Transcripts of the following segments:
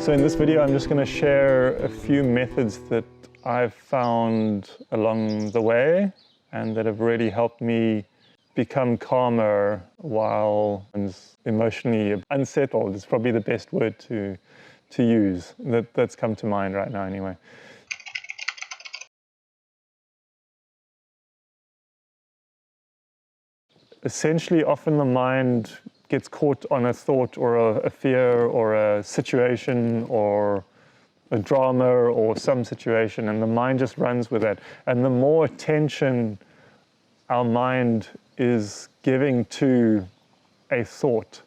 So in this video, I'm just going to share a few methods that I've found along the way and that have really helped me become calmer while emotionally unsettled. Is probably the best word to use that's come to mind right now anyway. Essentially, often the mind gets caught on a thought or a fear or a situation or a drama or some situation, and the mind just runs with that. And the more attention our mind is giving to a thought,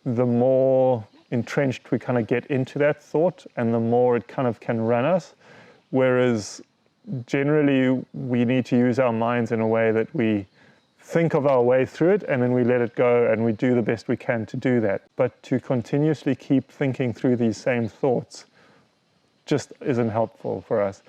the more entrenched we kind of get into that thought and the more it kind of can run us. Whereas generally we need to use our minds in a way that we think of our way through it and then we let it go and we do the best we can to do that. But to continuously keep thinking through these same thoughts just isn't helpful for us.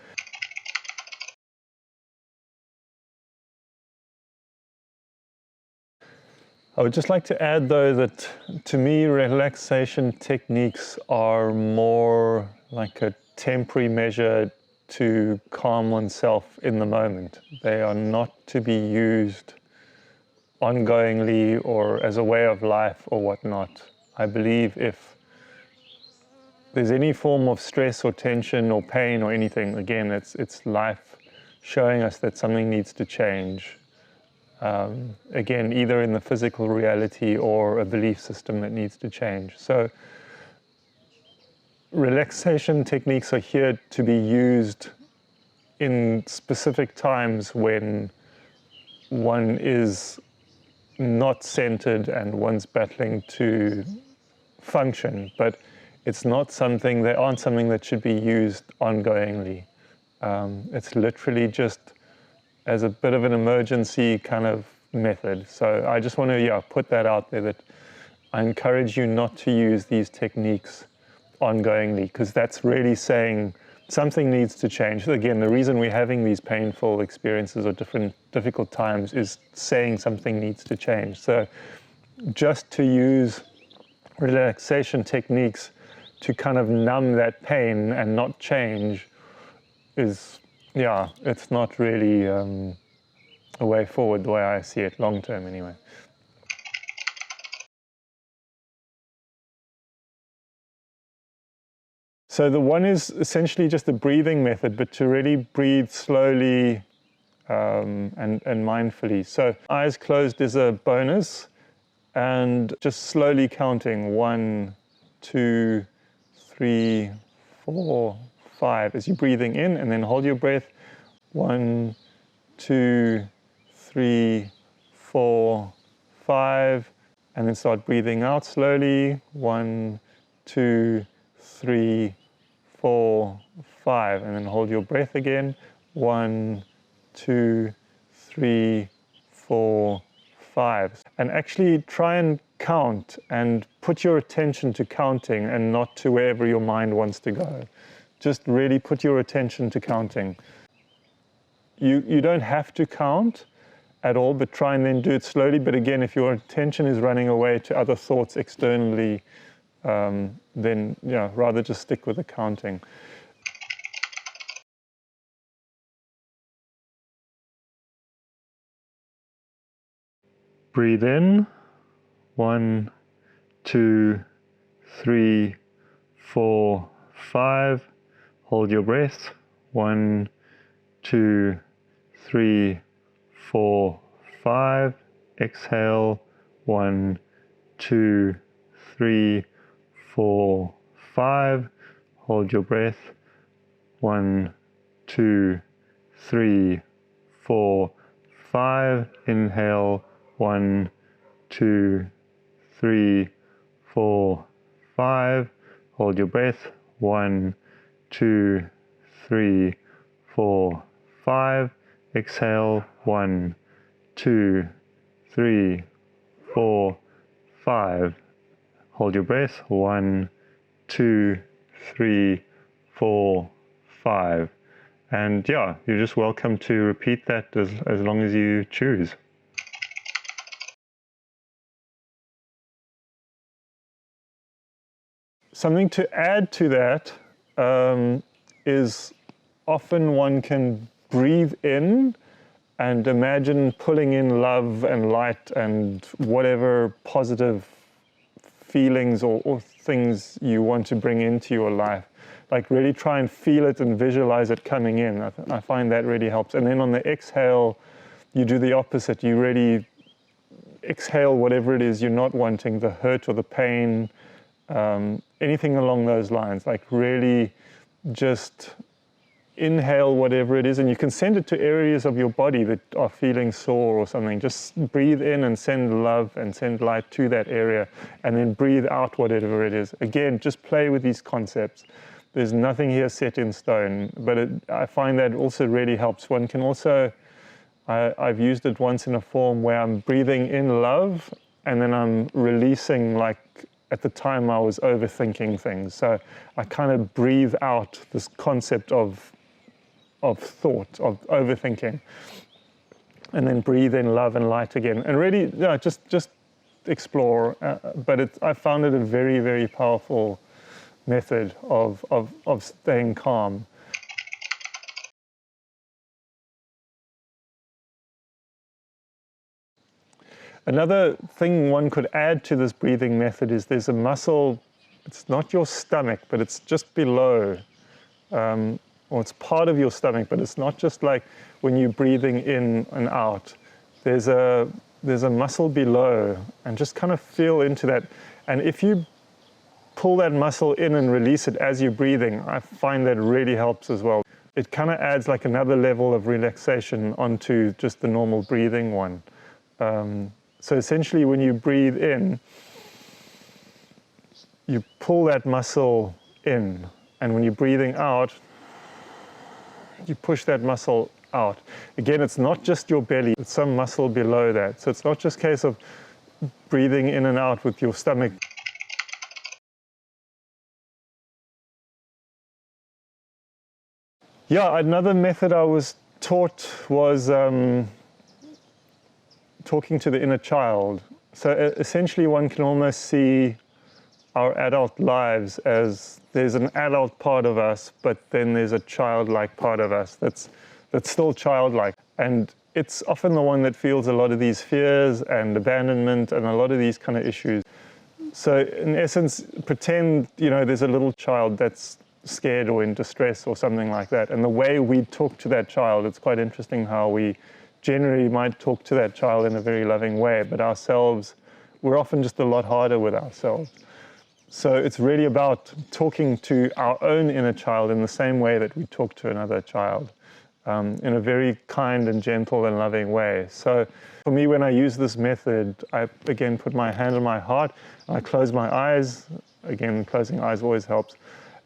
I would just like to add though that to me relaxation techniques are more like a temporary measure to calm oneself in the moment. They are not to be used ongoingly or as a way of life or whatnot. I believe if there's any form of stress or tension or pain or anything, again, it's life showing us that something needs to change. Again, either in the physical reality or a belief system that needs to change. So relaxation techniques are here to be used in specific times when one is not centered and one's battling to function, but it's not something, they aren't something that should be used ongoingly. It's literally just as a bit of an emergency kind of method. So I just want to put that out there, that I encourage you not to use these techniques ongoingly, because that's really saying something needs to change. Again, the reason we're having these painful experiences or difficult times is saying something needs to change. So just to use relaxation techniques to kind of numb that pain and not change is, it's not really a way forward the way I see it, long term anyway. So the one is essentially just a breathing method, but to really breathe slowly and mindfully. So eyes closed is a bonus, and just slowly counting 1, 2, 3, 4, 5 as you're breathing in, and then hold your breath. 1, 2, 3, 4, 5, and then start breathing out slowly. 1, 2, 3, 4, 5, and then hold your breath again. 1, 2, 3, 4, 5. And actually try and count and put your attention to counting and not to wherever your mind wants to go. Just really put your attention to counting. You don't have to count at all, but try and then do it slowly. But again, if your attention is running away to other thoughts externally, then rather just stick with the counting. Breathe in. 1, 2, 3, 4, 5. Hold your breath. 1, 2, 3, 4, 5. Exhale. 1, 2, 3, 4, 5. Hold your breath. 1, 2, 3, 4, 5. Inhale. 1, 2, 3, 4, 5. Hold your breath. 1, 2, 3, 4, 5. Exhale. 1, 2, 3, 4, 5. Hold your breath. 1, 2, 3, 4, 5. And you're just welcome to repeat that as long as you choose. Something to add to that is often one can breathe in and imagine pulling in love and light and whatever positive feelings or things you want to bring into your life. Like really try and feel it and visualize it coming in. I find that really helps. And then on the exhale, you do the opposite. You really exhale whatever it is you're not wanting, the hurt or the pain, anything along those lines. Like really just inhale whatever it is, and you can send it to areas of your body that are feeling sore or something. Just breathe in and send love and send light to that area, and then breathe out whatever it is. Again, just play with these concepts. There's nothing here set in stone, but I find that also really helps. One can also, I've used it once in a form where I'm breathing in love and then I'm releasing, like at the time I was overthinking things. So I kind of breathe out this concept of thought, of overthinking, and then breathe in love and light again. And really, yeah, just explore. But I found it a very, very powerful method of staying calm. Another thing one could add to this breathing method is there's a muscle, it's not your stomach, but it's just below, or it's part of your stomach, but it's not just like when you're breathing in and out. There's a muscle below, and just kind of feel into that. And if you pull that muscle in and release it as you're breathing, I find that really helps as well. It kind of adds like another level of relaxation onto just the normal breathing one. So essentially when you breathe in, you pull that muscle in, and when you're breathing out, you push that muscle out. Again, it's not just your belly, it's some muscle below that. So it's not just a case of breathing in and out with your stomach. Yeah, another method I was taught was talking to the inner child. So essentially one can almost see our adult lives as there's an adult part of us, but then there's a childlike part of us that's still childlike. And it's often the one that feels a lot of these fears and abandonment and a lot of these kind of issues. So in essence, pretend, there's a little child that's scared or in distress or something like that. And the way we talk to that child, it's quite interesting how we generally might talk to that child in a very loving way, but ourselves, we're often just a lot harder with ourselves. So it's really about talking to our own inner child in the same way that we talk to another child, in a very kind and gentle and loving way. So for me, when I use this method, I again put my hand on my heart, I close my eyes. Again, closing eyes always helps.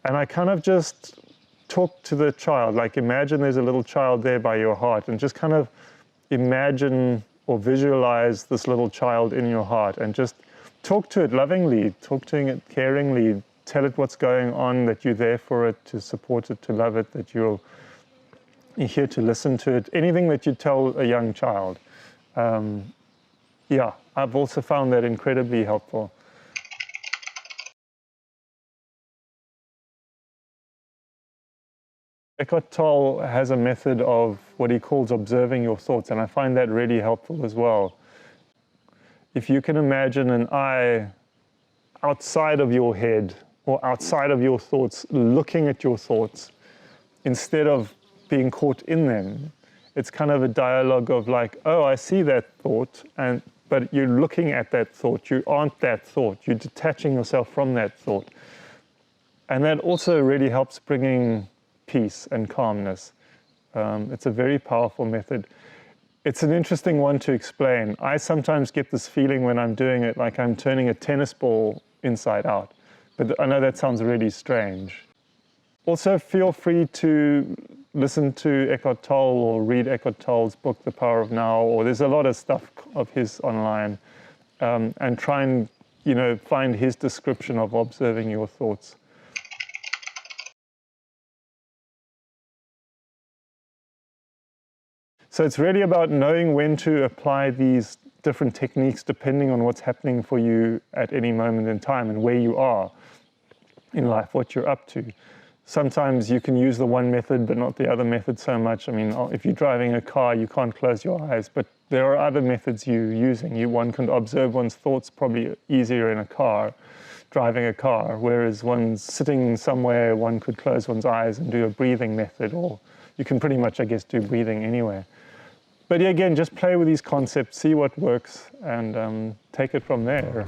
And I kind of just talk to the child, like imagine there's a little child there by your heart, and just kind of imagine or visualize this little child in your heart, and just talk to it lovingly, talk to it caringly, tell it what's going on, that you're there for it, to support it, to love it, that you're here to listen to it, anything that you tell a young child. Yeah, I've also found that incredibly helpful. Eckhart Tolle has a method of what he calls observing your thoughts, and I find that really helpful as well. If you can imagine an eye outside of your head or outside of your thoughts, looking at your thoughts, instead of being caught in them, it's kind of a dialogue of like, oh, I see that thought, but you're looking at that thought. You aren't that thought. You're detaching yourself from that thought. And that also really helps bringing peace and calmness. It's a very powerful method. It's an interesting one to explain. I sometimes get this feeling when I'm doing it like I'm turning a tennis ball inside out. But I know that sounds really strange. Also, feel free to listen to Eckhart Tolle or read Eckhart Tolle's book, The Power of Now, or there's a lot of stuff of his online, and try and, find his description of observing your thoughts. So it's really about knowing when to apply these different techniques depending on what's happening for you at any moment in time and where you are. in life, what you're up to. Sometimes you can use the one method but not the other method so much. I mean, if you're driving a car, you can't close your eyes, but there are other methods you're using. One can observe one's thoughts probably easier in a car, driving a car, whereas one's sitting somewhere, one could close one's eyes and do a breathing method, or you can pretty much, I guess, do breathing anywhere. But yeah, again, just play with these concepts, see what works, and take it from there.